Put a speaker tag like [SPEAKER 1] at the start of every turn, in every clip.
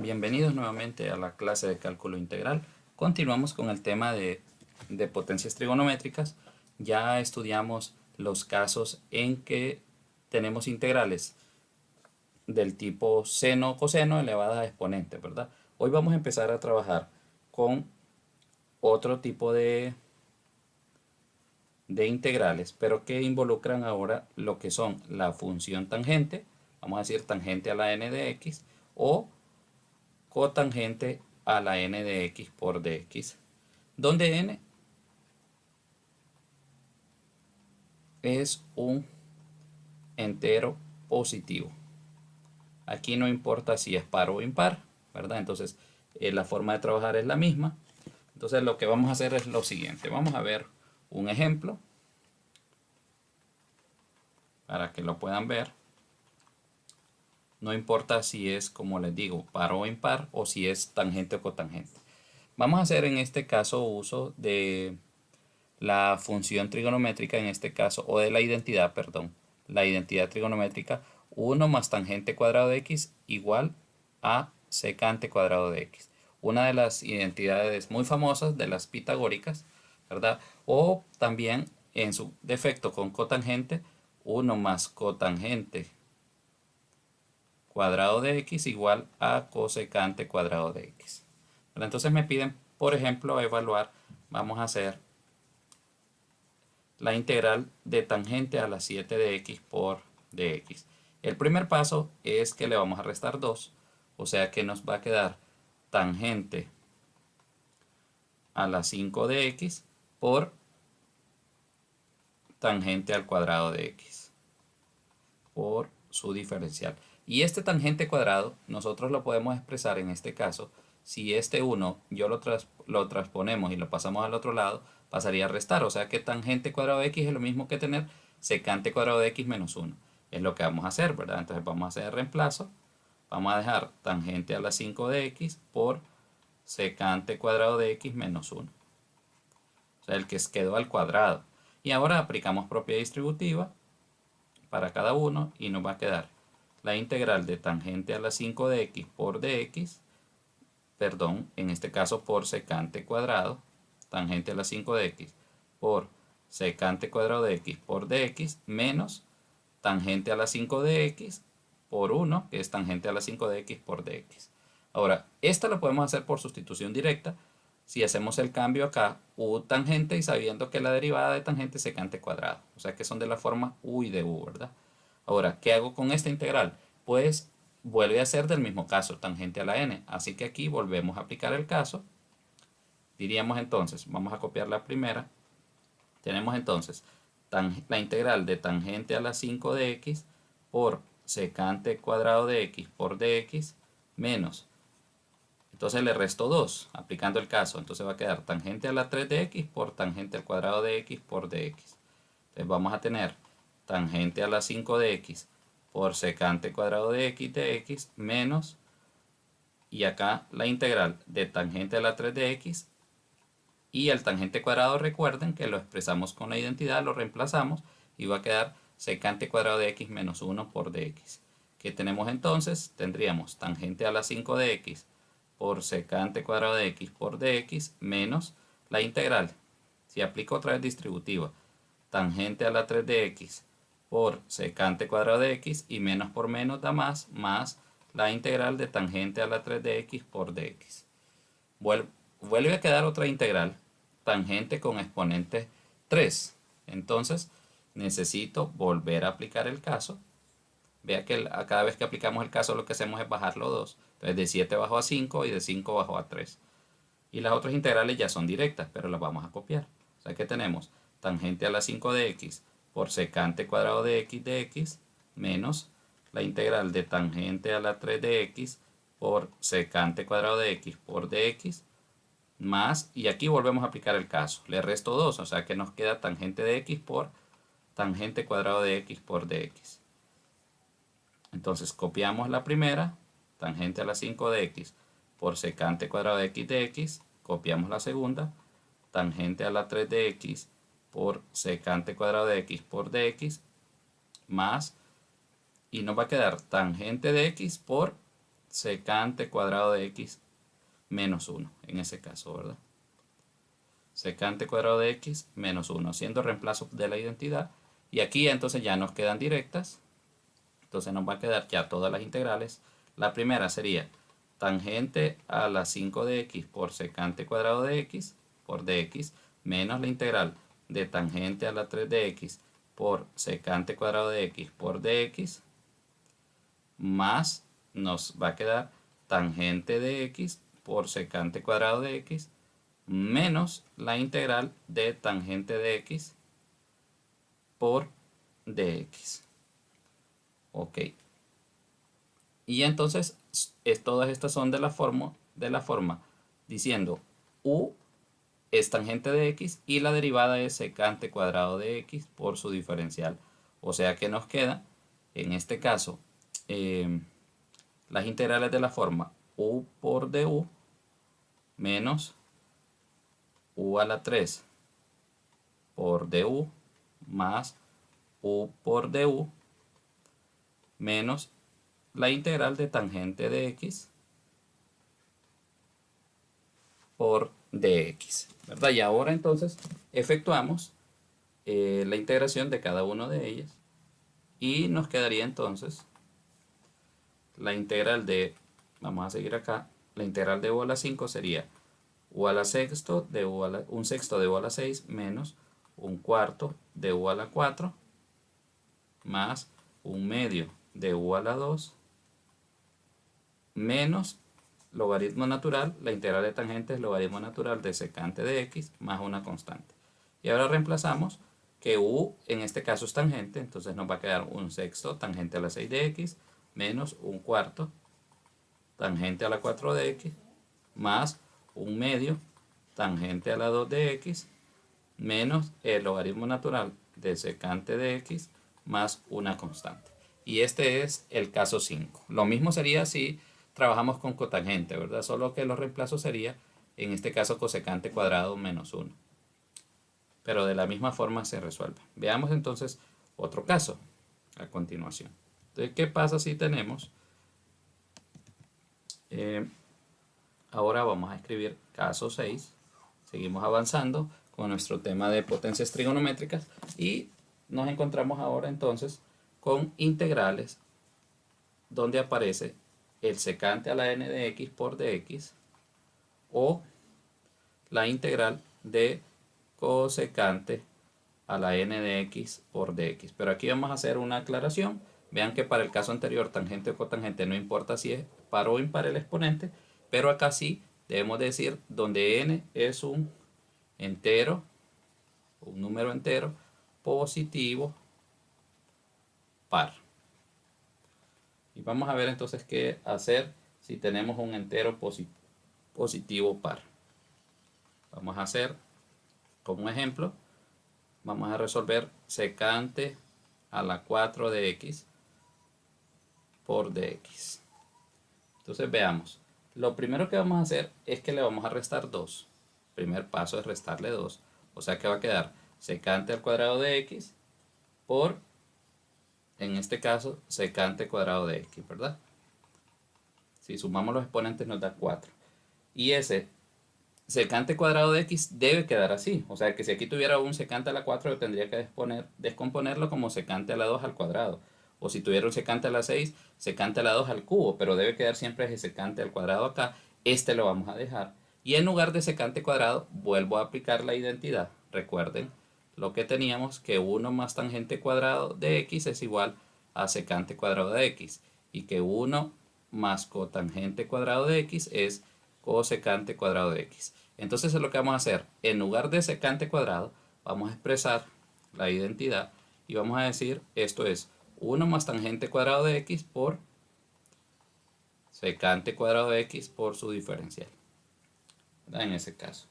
[SPEAKER 1] Bienvenidos nuevamente a la clase de cálculo integral. Continuamos con el tema de potencias trigonométricas. Ya estudiamos los casos en que tenemos integrales del tipo seno o coseno elevadas a exponente, ¿verdad? Hoy vamos a empezar a trabajar con otro tipo de integrales, pero que involucran ahora lo que son la función tangente, vamos a decir tangente a la n de x, o cotangente a la n de x por dx, donde n es un entero positivo. Aquí no importa si es par o impar, ¿verdad? Entonces la forma de trabajar es la misma. Entonces lo que vamos a hacer es lo siguiente. Vamos a ver un ejemplo para que lo puedan ver. No importa si es, como les digo, par o impar o si es tangente o cotangente. Vamos a hacer en este caso uso de la función trigonométrica, en este caso, o de la identidad, perdón, la identidad trigonométrica 1 más tangente cuadrado de x igual a secante cuadrado de x. Una de las identidades muy famosas de las pitagóricas, ¿verdad? O también en su defecto con cotangente, 1 más cotangente cuadrado de x igual a cosecante cuadrado de x. Entonces me piden, por ejemplo, evaluar, vamos a hacer la integral de tangente a la 7 de x por dx. El primer paso es que le vamos a restar 2, o sea que nos va a quedar tangente a la 5 de x por tangente al cuadrado de x por su diferencial. Y este tangente cuadrado nosotros lo podemos expresar en este caso. Si este 1 lo transponemos y lo pasamos al otro lado, pasaría a restar. O sea que tangente cuadrado de x es lo mismo que tener secante cuadrado de x menos 1. Es lo que vamos a hacer, ¿verdad? Entonces vamos a hacer el reemplazo. Vamos a dejar tangente a la 5 de x por secante cuadrado de x menos 1. O sea, el que quedó al cuadrado. Y ahora aplicamos propiedad distributiva para cada uno y nos va a quedar la integral de tangente a la 5 de x por dx, perdón, en este caso por secante cuadrado, tangente a la 5 de x por secante cuadrado de x por dx menos tangente a la 5 de x por 1, que es tangente a la 5 de x por dx. Ahora, esta lo podemos hacer por sustitución directa. Si hacemos el cambio acá, u tangente y sabiendo que la derivada de tangente es secante cuadrado. O sea que son de la forma u y de u, ¿verdad? Ahora, ¿qué hago con esta integral? Pues vuelve a ser del mismo caso, tangente a la n. Así que aquí volvemos a aplicar el caso. Diríamos entonces, vamos a copiar la primera. Tenemos entonces la integral de tangente a la 5 de x por secante cuadrado de x por dx menos. Entonces le resto 2, aplicando el caso. Entonces va a quedar tangente a la 3 de x por tangente al cuadrado de x por dx. Entonces vamos a tener tangente a la 5 de x por secante cuadrado de x menos, y acá la integral de tangente a la 3 de x, y el tangente cuadrado recuerden que lo expresamos con la identidad, lo reemplazamos y va a quedar secante cuadrado de x menos 1 por dx. ¿Qué tenemos entonces? Tendríamos tangente a la 5 de x por secante cuadrado de x por dx menos la integral, si aplico otra vez distributiva, tangente a la 3 de x por secante cuadrado de x y menos por menos da más la integral de tangente a la 3 de x por dx. Vuelve a quedar otra integral, tangente con exponente 3. Entonces necesito volver a aplicar el caso. Vea que cada vez que aplicamos el caso lo que hacemos es bajarlo 2. Entonces de 7 bajo a 5 y de 5 bajo a 3. Y las otras integrales ya son directas, pero las vamos a copiar. O sea que tenemos tangente a la 5 de x por secante cuadrado de x menos la integral de tangente a la 3 de x por secante cuadrado de x por dx más, y aquí volvemos a aplicar el caso. Le resto 2, o sea que nos queda tangente de x por tangente cuadrado de x por dx. Entonces copiamos la primera, tangente a la 5 de x por secante cuadrado de x, copiamos la segunda, tangente a la 3 de x por secante cuadrado de x por dx, más, y nos va a quedar tangente de x por secante cuadrado de x menos 1, en ese caso, ¿verdad? Secante cuadrado de x menos 1, haciendo reemplazo de la identidad. Y aquí entonces ya nos quedan directas. Entonces nos va a quedar ya todas las integrales. La primera sería tangente a la 5 de x por secante cuadrado de x por dx menos la integral de tangente a la 3 de x por secante cuadrado de x por dx más nos va a quedar tangente de x por secante cuadrado de x menos la integral de tangente de x por dx. Ok. Y entonces todas estas son de la forma diciendo u es tangente de x y la derivada es secante cuadrado de x por su diferencial. O sea que nos queda, en este caso, las integrales de la forma u por du menos u a la 3 por du más u por du menos la integral de tangente de x por dx, ¿verdad? Y ahora entonces efectuamos la integración de cada una de ellas y nos quedaría entonces la integral de, vamos a seguir acá, la integral de u a la 5 sería u a la sexto de un sexto de u a la 6 menos un cuarto de u a la 4 más un medio de u a la 2 menos logaritmo natural, la integral de tangente es logaritmo natural de secante de x más una constante. Y ahora reemplazamos que u en este caso es tangente, entonces nos va a quedar un sexto tangente a la 6 de x menos un cuarto tangente a la 4 de x más un medio tangente a la 2 de x menos el logaritmo natural de secante de x más una constante. Y este es el caso 5. Lo mismo sería si trabajamos con cotangente, ¿verdad? Solo que los reemplazos sería, en este caso, cosecante cuadrado menos 1. Pero de la misma forma se resuelve. Veamos entonces otro caso a continuación. Entonces, ¿qué pasa si tenemos? Ahora vamos a escribir caso 6. Seguimos avanzando con nuestro tema de potencias trigonométricas y nos encontramos ahora entonces con integrales donde aparece el secante a la n de x por dx o la integral de cosecante a la n de x por dx. Pero aquí vamos a hacer una aclaración. Vean que para el caso anterior, tangente o cotangente, no importa si es par o impar el exponente, pero acá sí debemos decir donde n es un entero, un número entero, positivo, par. Y vamos a ver entonces qué hacer si tenemos un entero positivo par. Vamos a hacer, como ejemplo, vamos a resolver secante a la 4 de x por dx. Entonces veamos. Lo primero que vamos a hacer es que le vamos a restar 2. El primer paso es restarle 2. O sea que va a quedar secante al cuadrado de x por, en este caso, secante cuadrado de x, ¿verdad? Si sumamos los exponentes nos da 4. Y ese secante cuadrado de x debe quedar así. O sea que si aquí tuviera un secante a la 4, yo tendría que descomponerlo como secante a la 2 al cuadrado. O si tuviera un secante a la 6, secante a la 2 al cubo. Pero debe quedar siempre ese secante al cuadrado acá. Este lo vamos a dejar. Y en lugar de secante cuadrado, vuelvo a aplicar la identidad. Recuerden lo que teníamos, que 1 más tangente cuadrado de x es igual a secante cuadrado de x. Y que 1 más cotangente cuadrado de x es cosecante cuadrado de x. Entonces es lo que vamos a hacer. En lugar de secante cuadrado, vamos a expresar la identidad y vamos a decir, esto es 1 más tangente cuadrado de x por secante cuadrado de x por su diferencial, ¿verdad? En ese caso.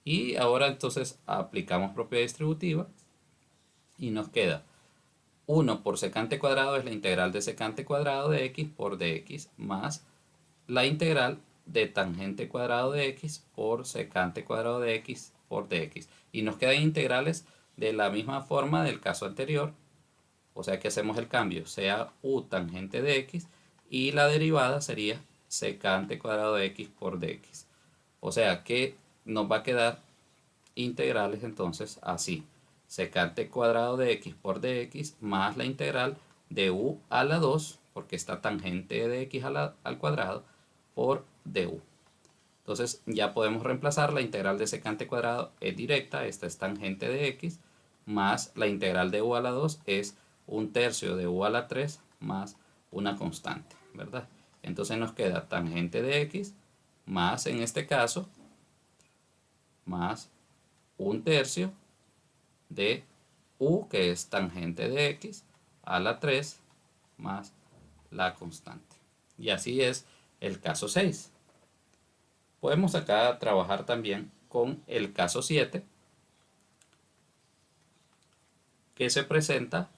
[SPEAKER 1] Y ahora entonces aplicamos propiedad distributiva y nos queda 1 por secante cuadrado es la integral de secante cuadrado de x por dx más la integral de tangente cuadrado de x por secante cuadrado de x por dx. Y nos quedan integrales de la misma forma del caso anterior. O sea que hacemos el cambio, sea u tangente de x y la derivada sería secante cuadrado de x por dx. O sea que nos va a quedar integrales entonces así: secante cuadrado de x por dx más la integral de u a la 2, porque está tangente de x al cuadrado, por du. Entonces ya podemos reemplazar. La integral de secante cuadrado es directa, esta es tangente de x, más la integral de u a la 2 es un tercio de u a la 3 más una constante, ¿verdad? Entonces nos queda tangente de x más, en este caso, más un tercio de u, que es tangente de x, a la 3 más la constante. Y así es el caso 6. Podemos acá trabajar también con el caso 7, que se presenta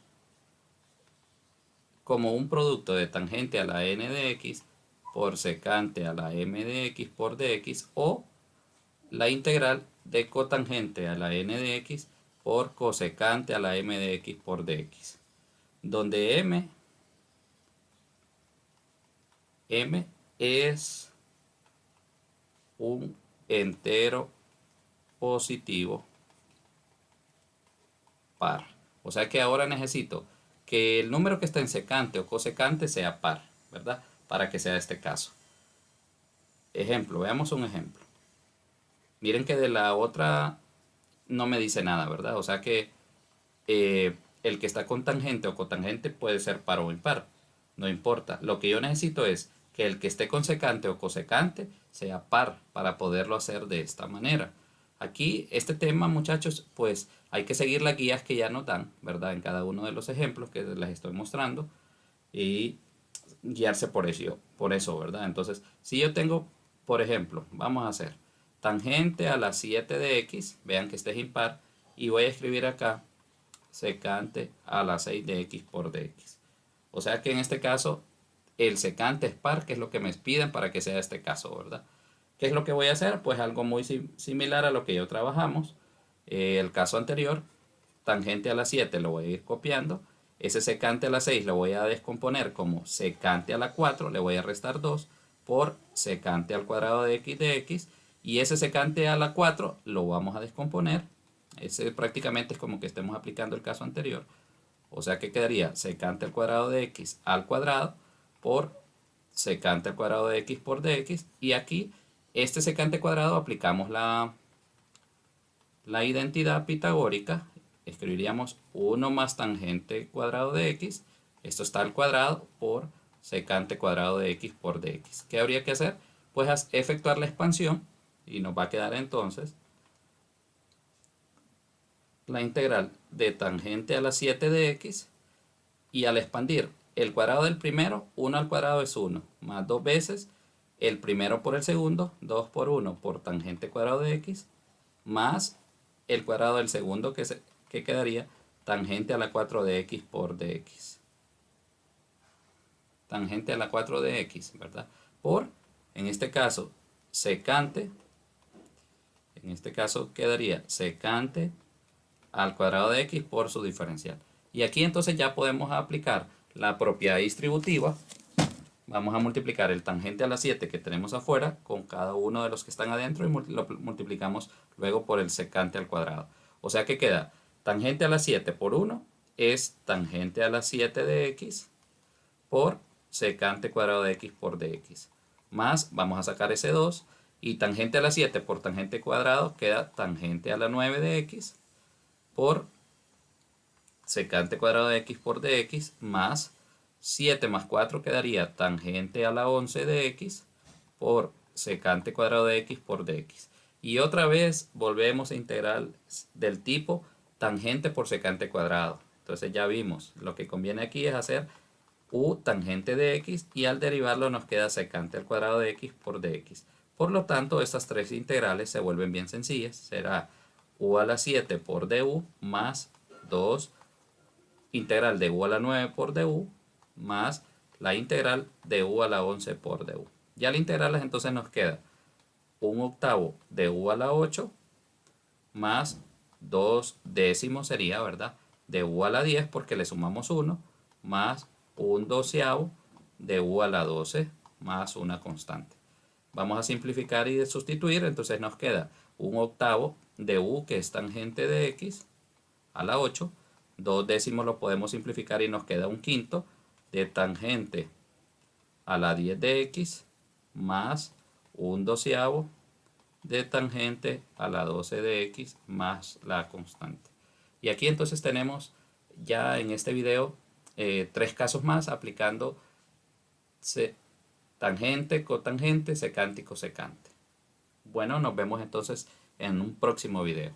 [SPEAKER 1] como un producto de tangente a la n de x por secante a la m de x por dx, o la integral de cotangente a la n de x por cosecante a la m de x por dx, donde m es un entero positivo par. O sea que ahora necesito que el número que está en secante o cosecante sea par, ¿verdad? Para que sea este caso. Ejemplo, veamos un ejemplo. Miren que de la otra no me dice nada, ¿verdad? O sea que el que está con tangente o cotangente puede ser par o impar. No importa. Lo que yo necesito es que el que esté con secante o cosecante sea par para poderlo hacer de esta manera. Aquí este tema, muchachos, pues hay que seguir las guías que ya nos dan, ¿verdad? En cada uno de los ejemplos que les estoy mostrando, y guiarse por eso, ¿verdad? Entonces, si yo tengo, por ejemplo, vamos a hacer tangente a la 7 de x, vean que este es impar, y voy a escribir acá secante a la 6 de x por dx. O sea que en este caso el secante es par, que es lo que me piden para que sea este caso, ¿verdad? ¿Qué es lo que voy a hacer? Pues algo muy similar a lo que ya trabajamos. El caso anterior, tangente a la 7 lo voy a ir copiando. Ese secante a la 6 lo voy a descomponer como secante a la 4, le voy a restar 2 por secante al cuadrado de x, y ese secante a la 4 lo vamos a descomponer. Ese prácticamente es como que estemos aplicando el caso anterior. O sea que quedaría secante al cuadrado de x al cuadrado por secante al cuadrado de x por dx. Y aquí, este secante cuadrado, aplicamos la identidad pitagórica. Escribiríamos 1 más tangente cuadrado de x. Esto está al cuadrado por secante cuadrado de x por dx. ¿Qué habría que hacer? Pues efectuar la expansión, y nos va a quedar entonces la integral de tangente a la 7 de x, y al expandir el cuadrado del primero, 1 al cuadrado es 1, más 2 veces el primero por el segundo, 2 por 1 por tangente cuadrado de x, más el cuadrado del segundo, que quedaría tangente a la 4 de x por dx. Tangente a la 4 de x, ¿verdad? Por, en este caso, secante, en este caso quedaría secante al cuadrado de x por su diferencial. Y aquí entonces ya podemos aplicar la propiedad distributiva. Vamos a multiplicar el tangente a la 7 que tenemos afuera con cada uno de los que están adentro, y lo multiplicamos luego por el secante al cuadrado. O sea que queda tangente a la 7 por 1 es tangente a la 7 de x por secante cuadrado de x por dx. Más, vamos a sacar ese 2, y tangente a la 7 por tangente cuadrado queda tangente a la 9 de x por secante cuadrado de x por dx, más 7 más 4 quedaría tangente a la 11 de x por secante cuadrado de x por dx. Y otra vez volvemos a integral del tipo tangente por secante cuadrado. Entonces ya vimos, lo que conviene aquí es hacer u tangente de x, y al derivarlo nos queda secante al cuadrado de x por dx. Por lo tanto, estas tres integrales se vuelven bien sencillas. Será u a la 7 por du más 2 integral de u a la 9 por du más la integral de u a la 11 por du. Ya al integrarlas entonces nos queda un octavo de u a la 8 más 2 décimos sería, ¿verdad? De u a la 10, porque le sumamos 1, más un doceavo de u a la 12 más una constante. Vamos a simplificar y sustituir, entonces nos queda un octavo de u, que es tangente de x, a la 8. 2 décimos lo podemos simplificar y nos queda un quinto de tangente a la 10 de x más un doceavo de tangente a la 12 de x más la constante. Y aquí entonces tenemos ya en este video 3 casos más aplicando tangente, cotangente, secante y cosecante. Bueno, nos vemos entonces en un próximo video.